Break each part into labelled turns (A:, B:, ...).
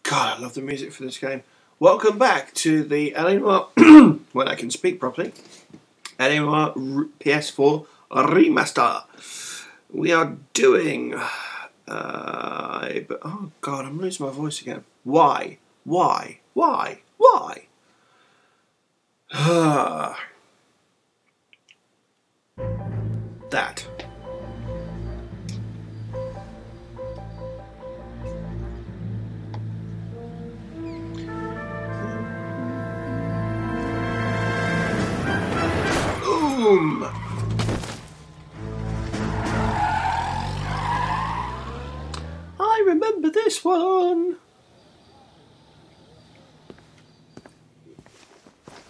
A: God, I love the music for this game. Welcome back to the Noire, when I can speak properly, Noire PS4 Remaster. We are doing... oh God, I'm losing my voice again. Why? That. Boom! I remember this one.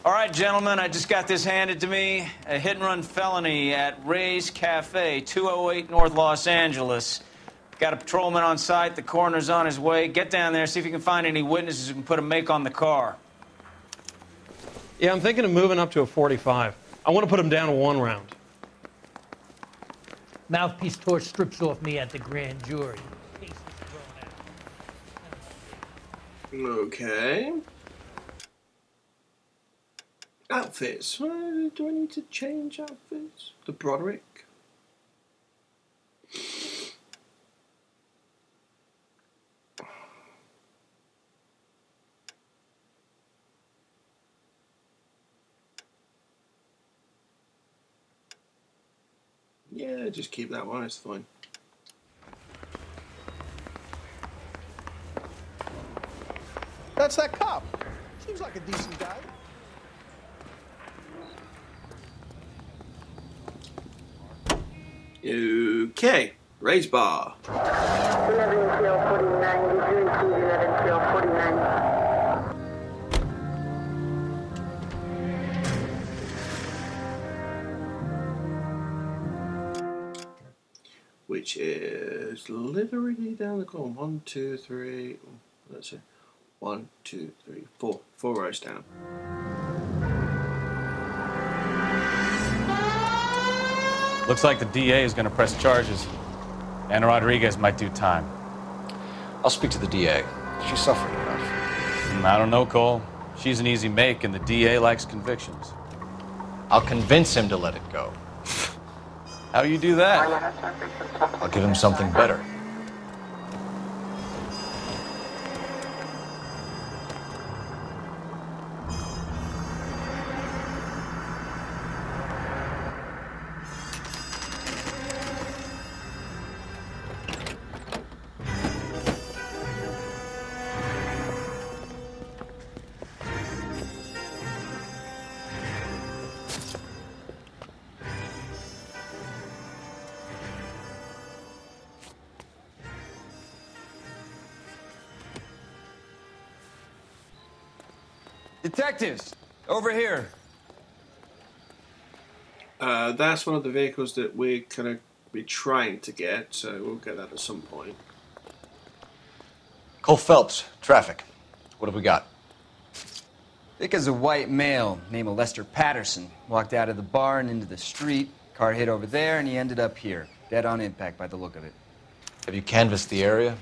B: All right, gentlemen, I just got this handed to me. A hit-and-run felony at Ray's Cafe, 208 North Los Angeles. Got a patrolman on site. The coroner's on his way. Get down there, see if you can find any witnesses who can put a make on the car.
C: Yeah, I'm thinking of moving up to a 45. I want to put him down to 1 round.
D: Mouthpiece tore strips off me at the grand jury.
A: Okay. Outfits. Do I need to change outfits? The Broderick. Yeah, just keep that one, it's fine.
E: That's that cop. Seems like a decent guy.
A: Okay, raise bar.
F: 11 tail 49, did you receive 11 tail 49?
A: Which is literally down the column. 1, 2, 3. Let's see. 1, 2, 3, 4. 4 rows down.
B: Looks like the DA is going to press charges. Anna Rodriguez might do time.
G: I'll speak to the DA. She's suffering enough.
B: I don't know, Cole. She's an easy make, and the DA likes convictions.
G: I'll convince him to let it go.
B: How you do that?
G: I'll give him something better.
B: Detectives, over here.
A: That's one of the vehicles that we're going to be trying to get, so we'll get that at some point.
G: Cole Phelps, traffic. What have we got?
H: Vic is a white male named Lester Patterson. Walked out of the bar and into the street. Car hit over there, and he ended up here. Dead on impact by the look of it.
G: Have you canvassed the area?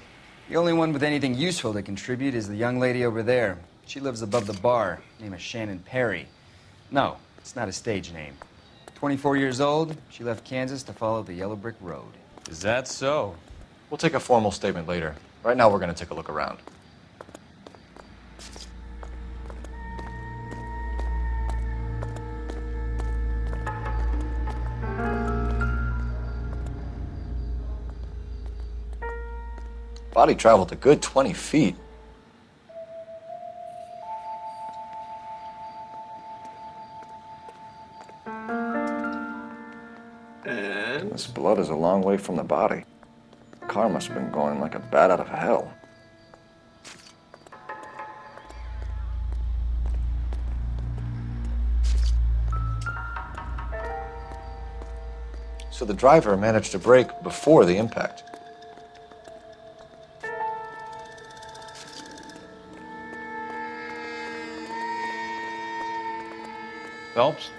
H: The only one with anything useful to contribute is the young lady over there. She lives above the bar. Name is Shannon Perry. No, it's not a stage name. 24 years old, she left Kansas to follow the Yellow Brick Road.
B: Is that so?
G: We'll take a formal statement later. Right now, we're going to take a look around. Body traveled a good 20 feet.
A: And
G: This blood is a long way from the body. The car must have been going like a bat out of hell. So the driver managed to brake before the impact.
C: Phelps,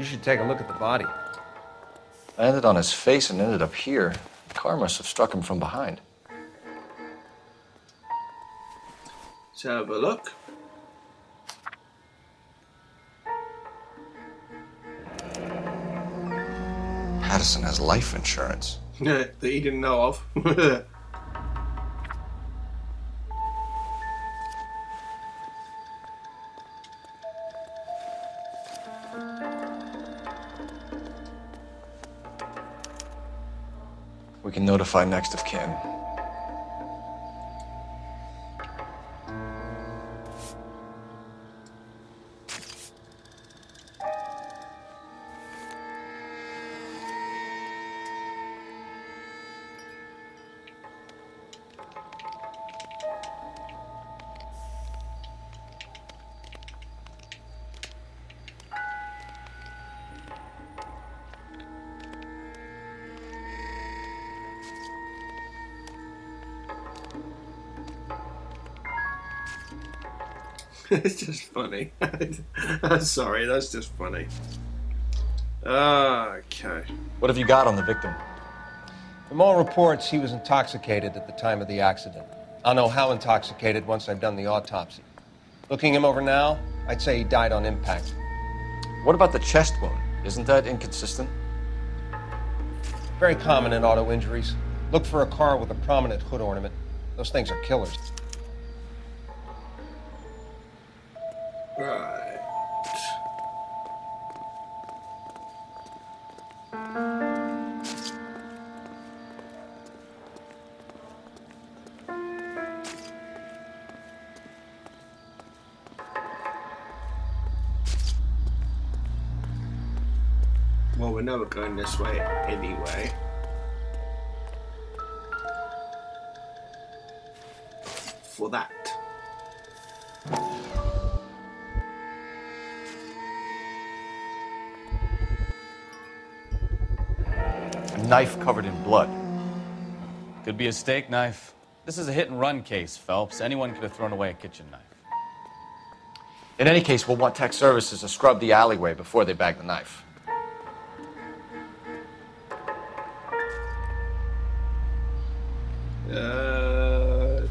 C: you should take a look at the body.
G: Landed on his face and ended up here. The car must have struck him from behind.
A: Let's have a look.
G: Patterson has life insurance.
A: That he didn't know of.
G: We can notify next of kin.
A: It's just funny. Sorry, that's just funny. Okay.
G: What have you got on the victim?
I: From all reports, he was intoxicated at the time of the accident. I'll know how intoxicated once I've done the autopsy. Looking him over now, I'd say he died on impact.
G: What about the chest wound? Isn't that inconsistent?
I: Very common in auto injuries. Look for a car with a prominent hood ornament. Those things are killers.
A: Right. Well, we're never going this way anyway. For that.
G: A knife covered in blood.
J: Could be a steak knife. This is a hit-and-run case, Phelps. Anyone could have thrown away a kitchen knife.
G: In any case, we'll want tech services to scrub the alleyway before they bag the knife.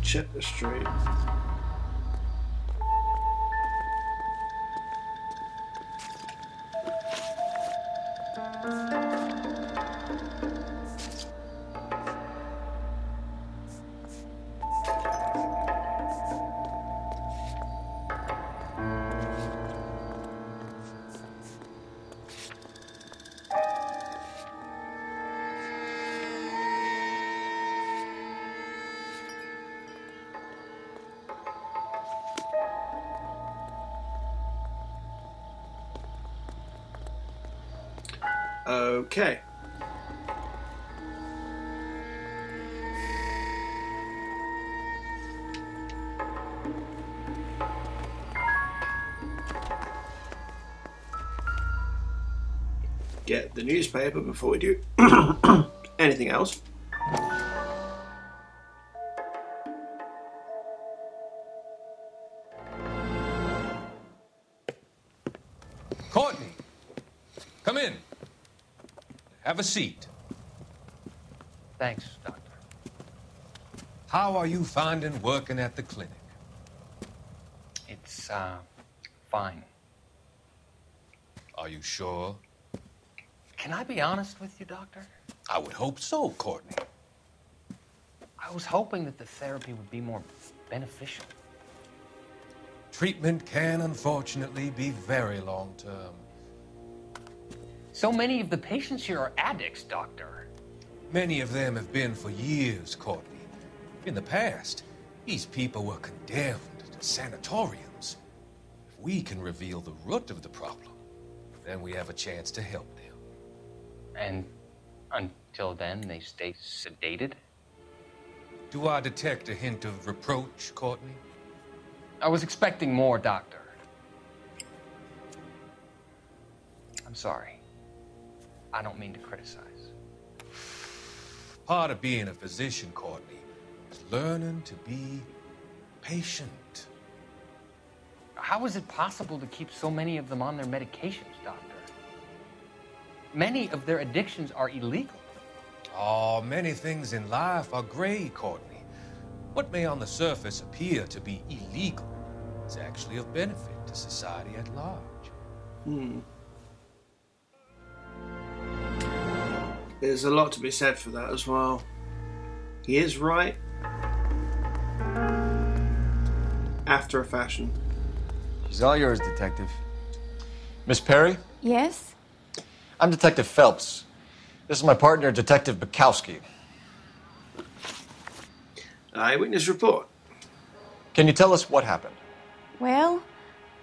A: Check the street. Okay. Get the newspaper before we do anything else.
K: Courtney, come in. Have a seat.
D: Thanks, Doctor.
K: How are you finding working at the clinic?
D: It's, fine.
K: Are you sure?
D: Can I be honest with you, Doctor?
K: I would hope so, Courtney.
D: I was hoping that the therapy would be more beneficial.
K: Treatment can, unfortunately, be very long-term.
D: So many of the patients here are addicts, Doctor.
K: Many of them have been for years, Courtney. In the past, these people were condemned to sanatoriums. If we can reveal the root of the problem, then we have a chance to help them.
D: And until then, they stay sedated?
K: Do I detect a hint of reproach, Courtney?
D: I was expecting more, Doctor. I'm sorry. I don't mean to criticize.
K: Part of being a physician, Courtney, is learning to be patient.
D: How is it possible to keep so many of them on their medications, Doctor? Many of their addictions are illegal.
K: Oh, many things in life are gray, Courtney. What may on the surface appear to be illegal is actually of benefit to society at large.
A: There's a lot to be said for that as well. He is right. After a fashion.
H: She's all yours, Detective.
G: Miss Perry?
L: Yes?
G: I'm Detective Phelps. This is my partner, Detective Bukowski.
A: Eyewitness report.
G: Can you tell us what happened?
L: Well,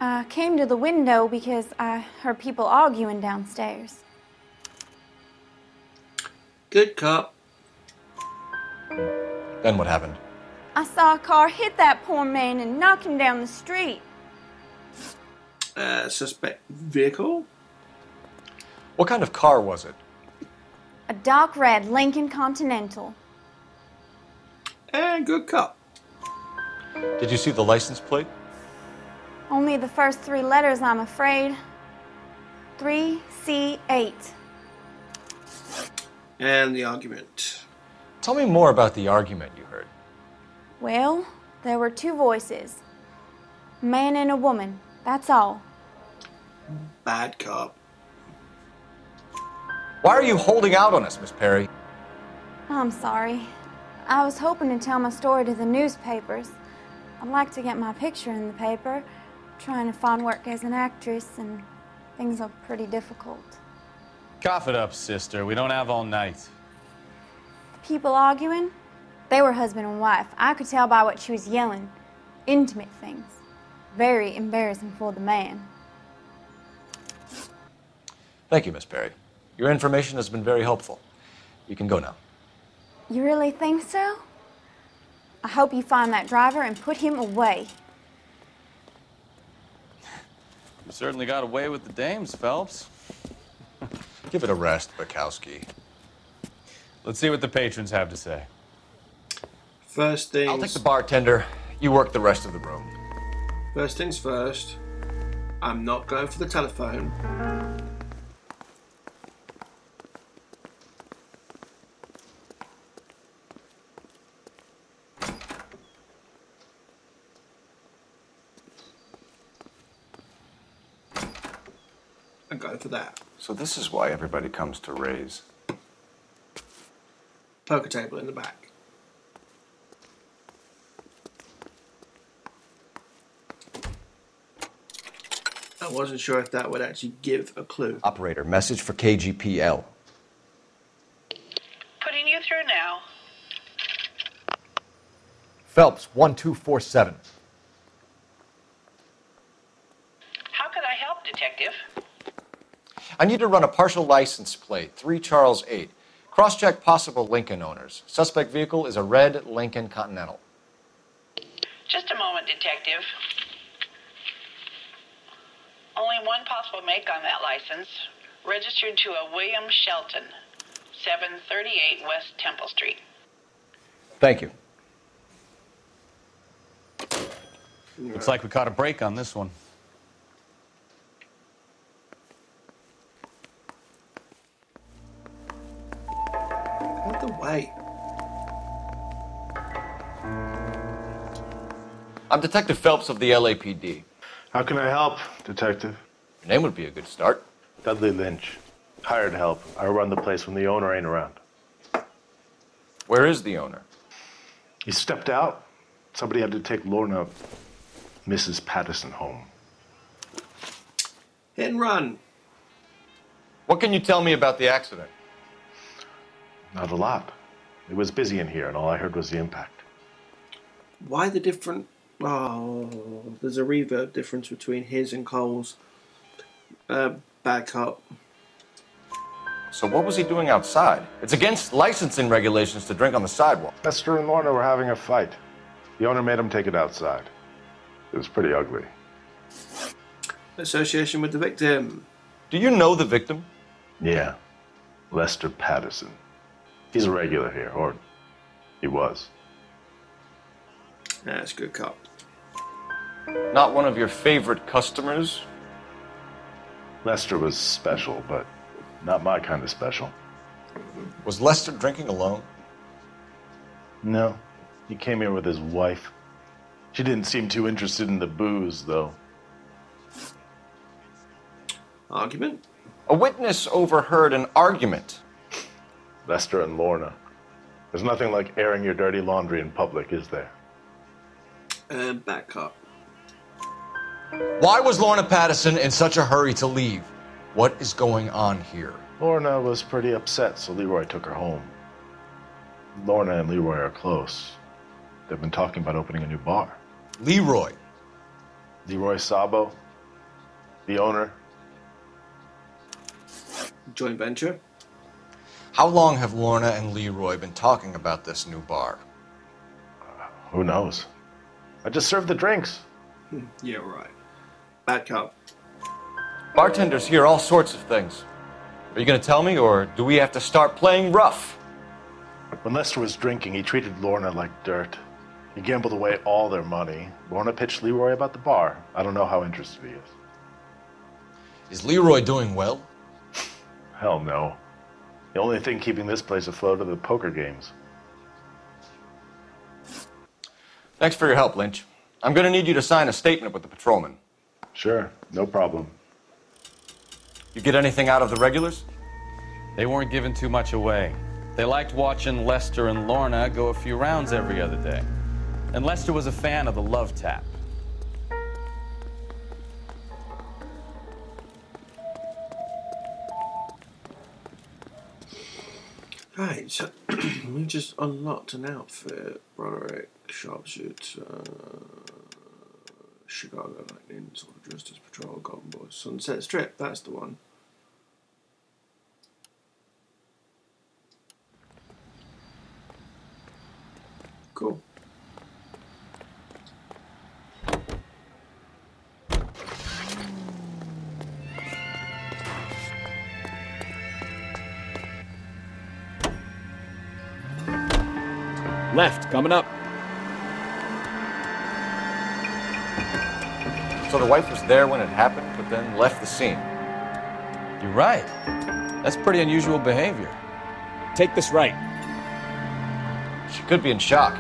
L: I came to the window because I heard people arguing downstairs.
A: Good cop.
G: Then what happened?
L: I saw a car hit that poor man and knock him down the street.
A: Suspect vehicle?
G: What kind of car was it?
L: A dark red Lincoln Continental.
A: And good cop.
G: Did you see the license plate?
L: Only the first 3 letters, I'm afraid. 3C8.
A: And the argument.
G: Tell me more about the argument you heard.
L: Well, there were 2 voices. A man and a woman, that's all.
A: Bad cop.
G: Why are you holding out on us, Miss Perry?
L: I'm sorry. I was hoping to tell my story to the newspapers. I'd like to get my picture in the paper. Trying to find work as an actress, and things are pretty difficult.
J: Cough it up, sister. We don't have all night.
L: People arguing? They were husband and wife. I could tell by what she was yelling. Intimate things. Very embarrassing for the man.
G: Thank you, Miss Perry. Your information has been very helpful. You can go now.
L: You really think so? I hope you find that driver and put him away.
J: You certainly got away with the dames, Phelps.
G: Give it a rest, Bukowski.
J: Let's see what the patrons have to say.
A: First things...
G: I'll take the bartender. You work the rest of the room.
A: First things first. I'm not going for the telephone. I'm going for that.
M: So this is why everybody comes to Ray's.
A: Poker table in the back. I wasn't sure if that would actually give a clue.
G: Operator, message for KGPL.
F: Putting you through now.
G: Phelps, 1247.
F: How could I help, Detective?
G: I need to run a partial license plate, 3 Charles 8. Cross-check possible Lincoln owners. Suspect vehicle is a red Lincoln Continental.
F: Just a moment, Detective. Only one possible make on that license. Registered to a William Shelton, 738 West Temple Street.
G: Thank you.
J: Looks like we caught a break on this one.
A: Out the way.
G: I'm Detective Phelps of the LAPD.
N: How can I help, Detective?
G: Your name would be a good start.
N: Dudley Lynch. Hired help. I run the place when the owner ain't around.
G: Where is the owner?
N: He stepped out. Somebody had to take Lorna, Mrs. Patterson, home.
A: Hit and run.
G: What can you tell me about the accident?
N: Not a lot. It was busy in here, and all I heard was the impact.
A: Why the different... Oh, there's a reverb difference between his and Cole's. Bad cop.
G: So what was he doing outside? It's against licensing regulations to drink on the sidewalk.
N: Lester and Lorna were having a fight. The owner made him take it outside. It was pretty ugly.
A: Association with the victim.
G: Do you know the victim?
N: Yeah. Lester Patterson. He's a regular here, or he was.
A: That's good cop.
G: Not one of your favorite customers?
N: Lester was special, but not my kind of special.
G: Was Lester drinking alone?
N: No. He came here with his wife. She didn't seem too interested in the booze, though.
A: Argument?
G: A witness overheard an argument.
N: Lester and Lorna. There's nothing like airing your dirty laundry in public, is there?
A: Back up.
G: Why was Lorna Patterson in such a hurry to leave? What is going on here?
N: Lorna was pretty upset, so Leroy took her home. Lorna and Leroy are close. They've been talking about opening a new bar.
G: Leroy?
N: Leroy Sabo, the owner.
A: Joint venture?
G: How long have Lorna and Leroy been talking about this new bar?
N: Who knows? I just served the drinks.
A: Yeah, right. Bad cop.
G: Bartenders hear all sorts of things. Are you going to tell me, or do we have to start playing rough?
N: When Lester was drinking, he treated Lorna like dirt. He gambled away all their money. Lorna pitched Leroy about the bar. I don't know how interested he is.
G: Is Leroy doing well?
N: Hell no. The only thing keeping this place afloat are the poker games.
G: Thanks for your help, Lynch. I'm going to need you to sign a statement with the patrolman.
N: Sure, no problem.
G: You get anything out of the regulars?
J: They weren't giving too much away. They liked watching Lester and Lorna go a few rounds every other day. And Lester was a fan of the love tap.
A: Right, so we just unlocked an outfit. Broderick, Sharpshooter, Chicago Lightning, Sort of Justice Patrol, Golden Boy, Sunset Strip, that's the one. Cool.
O: Left, coming up.
G: So the wife was there when it happened, but then left the scene.
J: You're right. That's pretty unusual behavior.
O: Take this right.
G: She could be in shock.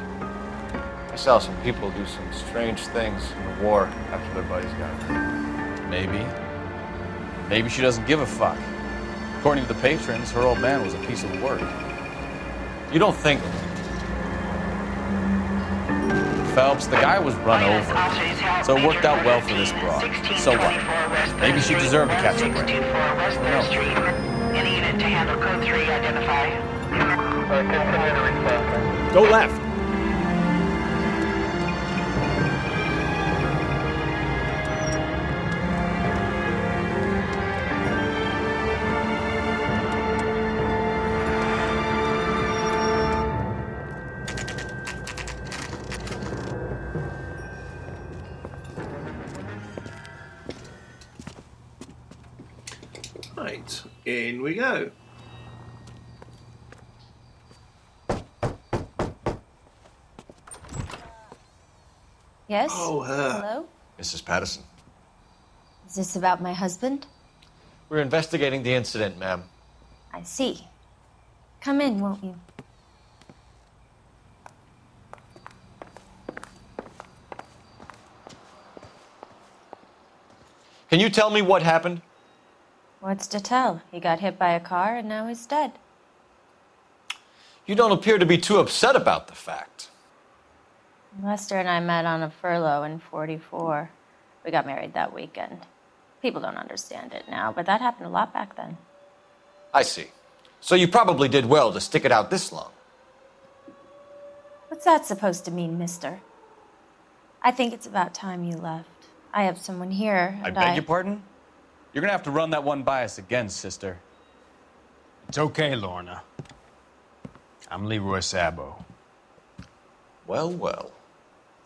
G: I saw some people do some strange things in the war after their buddies got hurt.
J: Maybe. Maybe she doesn't give a fuck. According to the patrons, her old man was a piece of work.
G: You don't think...
J: Phelps, the guy was run over, so it worked out well for this broad. So what? Maybe she deserved to catch a break.
F: Any unit to handle code 3, identify.
O: Go left.
A: Right, in we go.
P: Yes?
A: Oh, her.
P: Hello?
G: Mrs. Patterson.
P: Is this about my husband?
G: We're investigating the incident, ma'am.
P: I see. Come in, won't you?
G: Can you tell me what happened?
P: What's to tell? He got hit by a car and now he's dead.
G: You don't appear to be too upset about the fact.
P: Lester and I met on a furlough in '44. We got married that weekend. People don't understand it now, but that happened a lot back then.
G: I see. So you probably did well to stick it out this long.
P: What's that supposed to mean, mister? I think it's about time you left. I have someone here,
J: I
P: and
J: beg your pardon? You're gonna have to run that one by us again, sister.
O: It's okay, Lorna. I'm Leroy Sabo.
G: Well, well.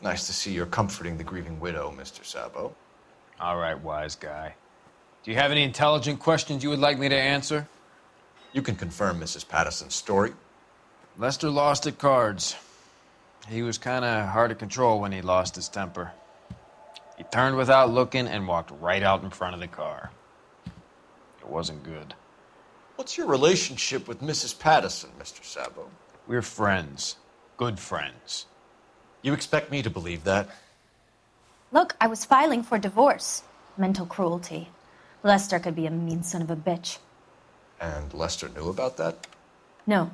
G: Nice to see you're comforting the grieving widow, Mr. Sabo.
O: All right, wise guy. Do you have any intelligent questions you would like me to answer?
G: You can confirm Mrs. Patterson's story.
O: Lester lost at cards. He was kind of hard to control when he lost his temper. He turned without looking and walked right out in front of the car. It wasn't good.
G: What's your relationship with Mrs. Patterson, Mr. Sabo?
J: We're friends. Good friends.
G: You expect me to believe that?
P: Look, I was filing for divorce. Mental cruelty. Lester could be a mean son of a bitch.
G: And Lester knew about that?
P: No,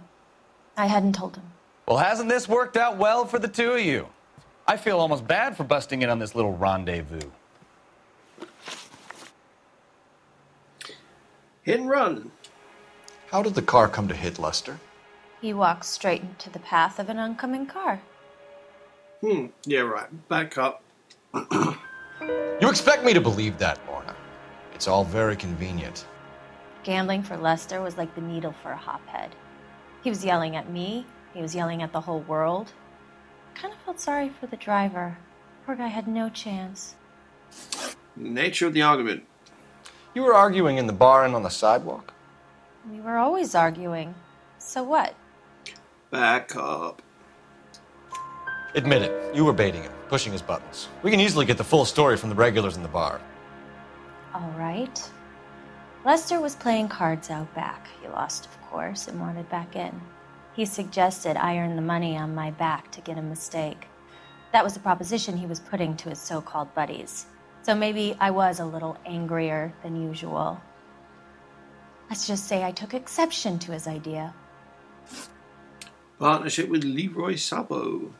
P: I hadn't told him.
J: Well, hasn't this worked out well for the two of you? I feel almost bad for busting in on this little rendezvous.
A: Hit and run.
G: How did the car come to hit Lester?
P: He walked straight into the path of an oncoming car.
A: Yeah, right. Back up.
G: You expect me to believe that, Lorna. It's all very convenient.
P: Gambling for Lester was like the needle for a hophead. He was yelling at me. He was yelling at the whole world. I kind of felt sorry for the driver. Poor guy had no chance.
A: Nature of the argument.
G: You were arguing in the bar and on the sidewalk?
P: We were always arguing. So what?
A: Back up.
G: Admit it. You were baiting him, pushing his buttons. We can easily get the full story from the regulars in the bar.
P: All right. Lester was playing cards out back. He lost, of course, and wanted back in. He suggested I earn the money on my back to get a mistake. That was the proposition he was putting to his so-called buddies. So maybe I was a little angrier than usual. Let's just say I took exception to his idea.
A: Partnership with Leroy Sabo.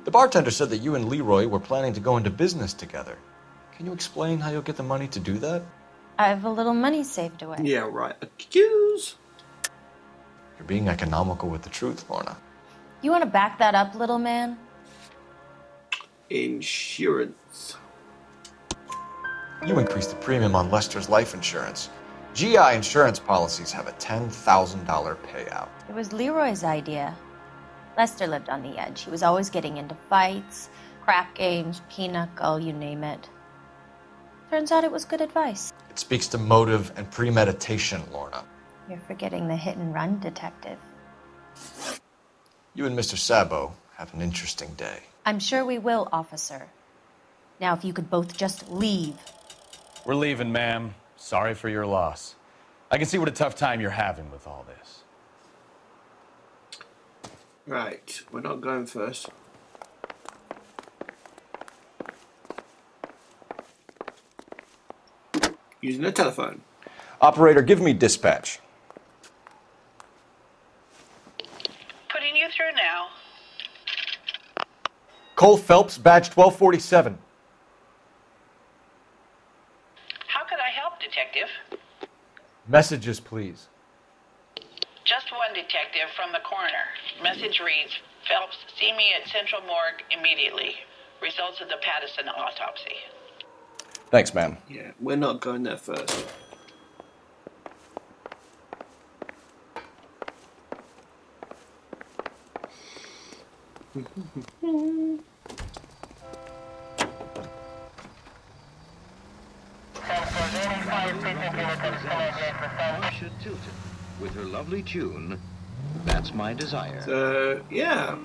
G: The bartender said that you and Leroy were planning to go into business together. Can you explain how you'll get the money to do that?
P: I have a little money saved away.
A: Yeah, right. Excuse.
G: You're being economical with the truth, Lorna.
P: You want to back that up, little man?
A: Insurance.
G: You increased the premium on Lester's life insurance. GI insurance policies have a $10,000 payout.
P: It was Leroy's idea. Lester lived on the edge. He was always getting into fights, crap games, pinochle, you name it. Turns out it was good advice.
G: It speaks to motive and premeditation, Lorna.
P: You're forgetting the hit and run detective.
G: You and Mr. Sabo have an interesting day.
P: I'm sure we will, officer. Now, if you could both just leave.
J: We're leaving, ma'am. Sorry for your loss. I can see what a tough time you're having with all this.
A: Right, we're not going first. Using a telephone.
G: Operator, give me dispatch.
F: Putting you through now.
G: Cole Phelps, badge 1247.
F: How could I help, Detective?
G: Messages, please.
F: Just one detective from the coroner. Message reads, Phelps, see me at Central Morgue immediately. Results of the Patterson autopsy.
G: Thanks, ma'am.
A: Yeah, we're not going there first.
Q: Wilshire Tilton, with her lovely tune, That's My Desire.
A: So, yeah.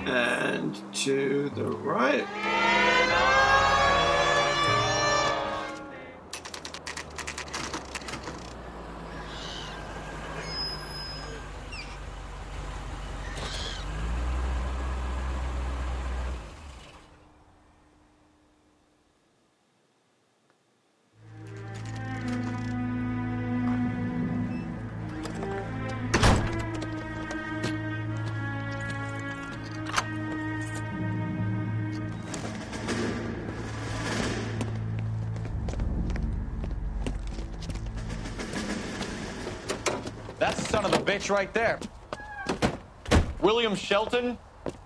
A: And to the right.
J: That's the son of a bitch right there. William Shelton?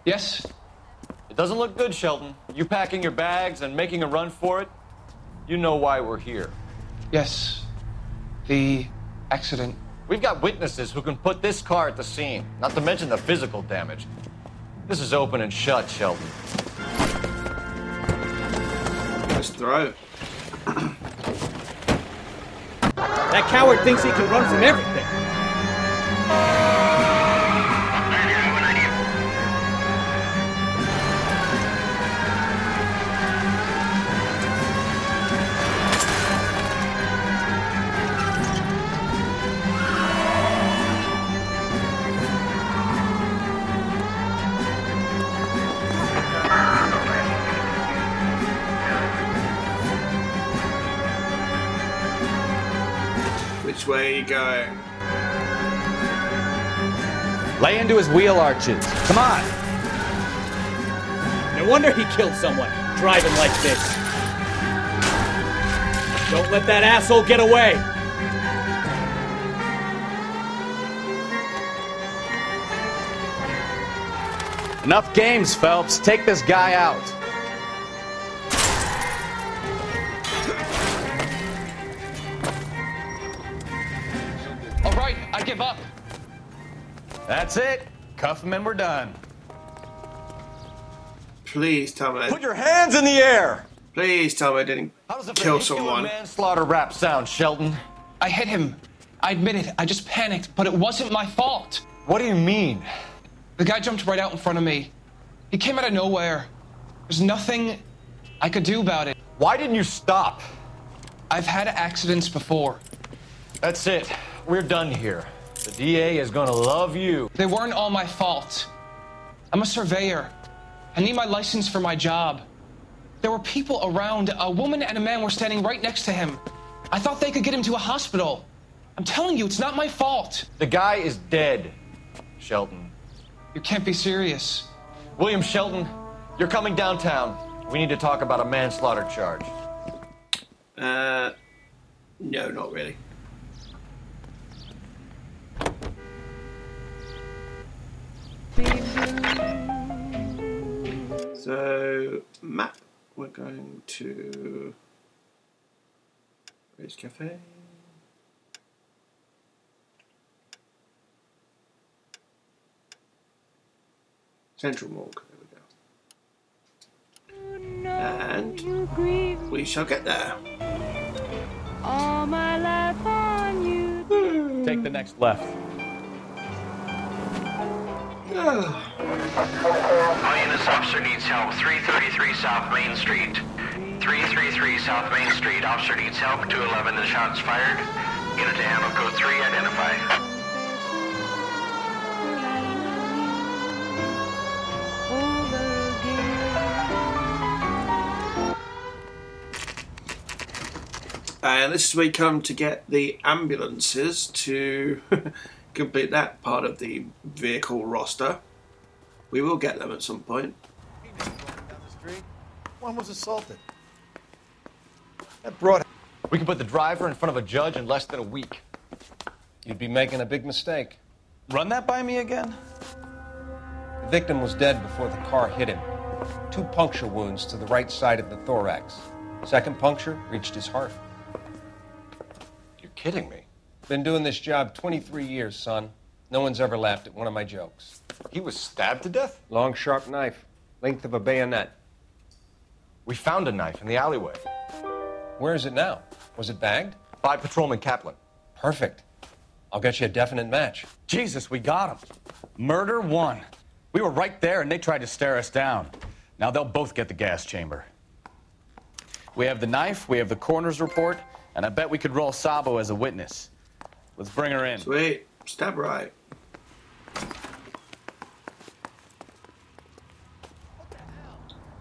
D: Yes?
J: It doesn't look good, Shelton. You packing your bags and making a run for it? You know why we're here.
D: Yes. The accident.
G: We've got witnesses who can put this car at the scene, not to mention the physical damage. This is open and shut, Shelton.
A: Let's throw.
R: That coward thinks he can run from everything.
A: Which way are you going?
J: Lay into his wheel arches. Come on.
R: No wonder he killed someone, driving like this. Don't let that asshole get away.
J: Enough games, Phelps. Take this guy out.
D: All right, I give up.
J: That's it. Cuff him and we're done.
A: Please tell me.
G: Put your hands in the air!
A: Please tell me I didn't kill someone.
G: Manslaughter rap sound, Shelton.
D: I hit him. I admit it. I just panicked, but it wasn't my fault.
G: What do you mean?
D: The guy jumped right out in front of me. He came out of nowhere. There's nothing I could do about it.
G: Why didn't you stop?
D: I've had accidents before.
G: That's it. We're done here. The DA is gonna love you.
D: They weren't all my fault. I'm a surveyor. I need my license for my job. There were people around. A woman and a man were standing right next to him. I thought they could get him to a hospital. I'm telling you, it's not my fault.
G: The guy is dead, Shelton.
D: You can't be serious.
G: William Shelton, you're coming downtown. We need to talk about a manslaughter charge.
A: No, not really. So, map. We're going to Ray's Cafe. Central Morgue. There we go. And we shall get there.
S: All my life on you.
J: Take the next left.
T: All units, officer needs help. 333 South Main Street. 333 South Main Street. Officer needs help. 211 and shots fired. Unit to handle code 3. Identify.
A: And this is where we come to get the ambulances to complete that part of the vehicle roster. We will get them at some point.
I: One was assaulted. That brought.
G: We can put the driver in front of a judge in less than a week.
I: You'd be making a big mistake.
J: Run that by me again?
I: The victim was dead before the car hit him. 2 puncture wounds to the right side of the thorax. Second puncture reached his heart.
G: You're kidding me.
I: Been doing this job 23 years, son. No one's ever laughed at one of my jokes.
G: He was stabbed to death?
I: Long, sharp knife. Length of a bayonet.
G: We found a knife in the alleyway.
I: Where is it now? Was it bagged?
G: By Patrolman Kaplan.
I: Perfect. I'll get you a definite match.
J: Jesus, we got him. Murder 1. We were right there and they tried to stare us down. Now they'll both get the gas chamber. We have the knife, we have the coroner's report, and I bet we could roll Sabo as a witness. Let's bring her in.
A: Sweet. Stab right.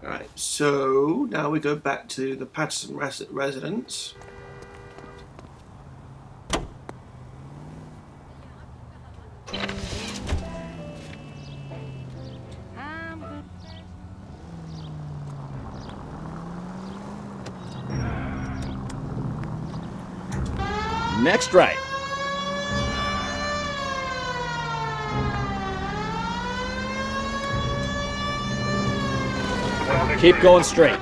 A: Alright, so now we go back to the Patterson residence.
R: Next right. Keep going straight.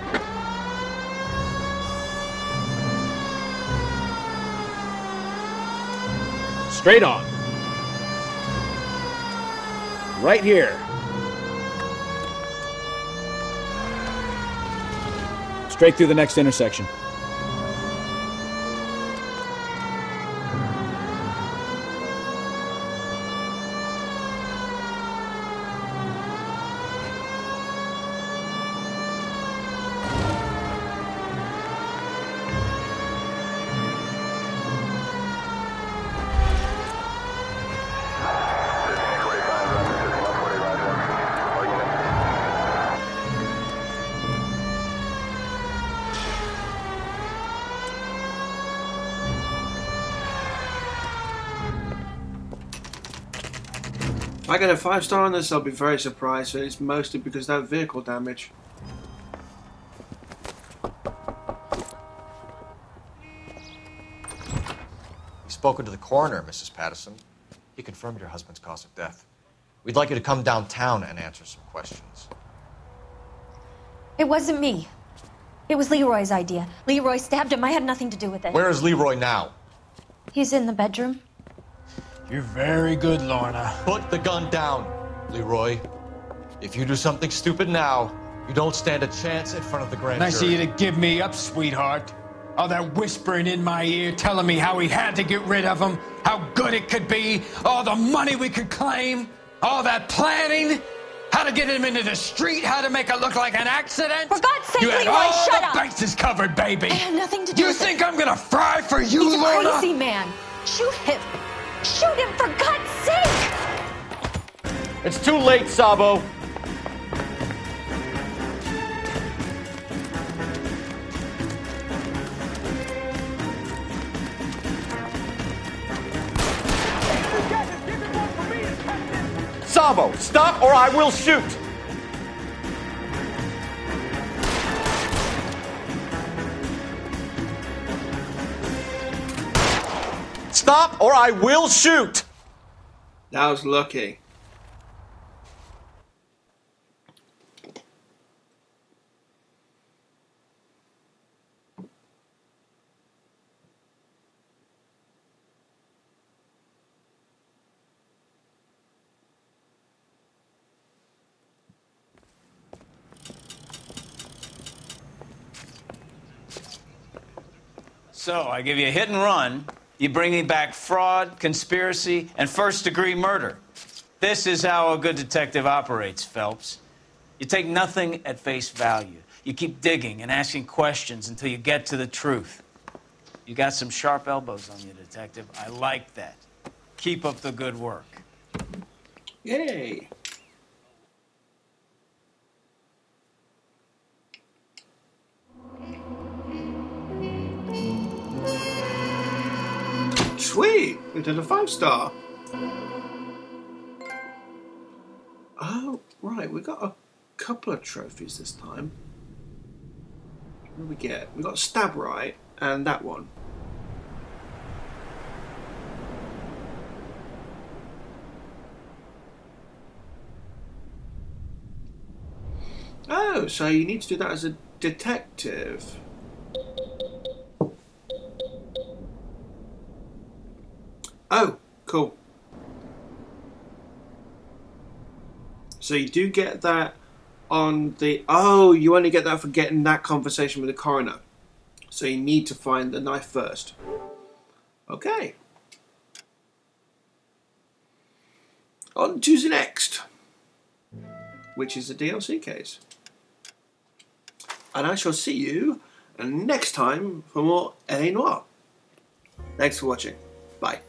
R: Straight on. Right here. Straight through the next intersection.
A: If I get a 5-star on this, I'll be very surprised. And it's mostly because of that vehicle damage.
G: You've spoken to the coroner, Mrs. Patterson. He confirmed your husband's cause of death. We'd like you to come downtown and answer some questions.
P: It wasn't me. It was Leroy's idea. Leroy stabbed him. I had nothing to do with it.
G: Where is Leroy now?
P: He's in the bedroom.
O: You're very good, Lorna.
G: Put the gun down, Leroy. If you do something stupid now, you don't stand a chance in front of the grand
O: Nice of
G: jury.
O: you to give me up, sweetheart. All that whispering in my ear, telling me how we had to get rid of him, how good it could be, all the money we could claim, all that planning, how to get him into the street, how to make it look like an accident.
P: For God's sake,
O: you had
P: Leroy,
O: all
P: shut
O: the
P: up!
O: bases covered, baby.
P: I had nothing to do
O: You
P: with
O: think
P: it.
O: I'm gonna fry for you,
P: He's a
O: Lorna?
P: crazy man. Shoot him. Shoot him, for God's sake!
G: It's too late, Sabo. Sabo, stop or I will shoot! Stop or I will shoot!
A: That was lucky.
B: So, I give you a hit and run. You bring me back fraud, conspiracy, and first-degree murder. This is how a good detective operates, Phelps. You take nothing at face value. You keep digging and asking questions until you get to the truth. You got some sharp elbows on you, detective. I like that. Keep up the good work.
A: Yay! Sweet! We did a 5-star. Oh, right. We got a couple of trophies this time. What did we get? We got Stab Right and that one. Oh, so you need to do that as a detective. Oh, cool. So you do get that on the... Oh, you only get that for getting that conversation with the coroner. So you need to find the knife first. Okay. On to the next. Which is a DLC case. And I shall see you next time for more L.A. Noire. Thanks for watching. Bye.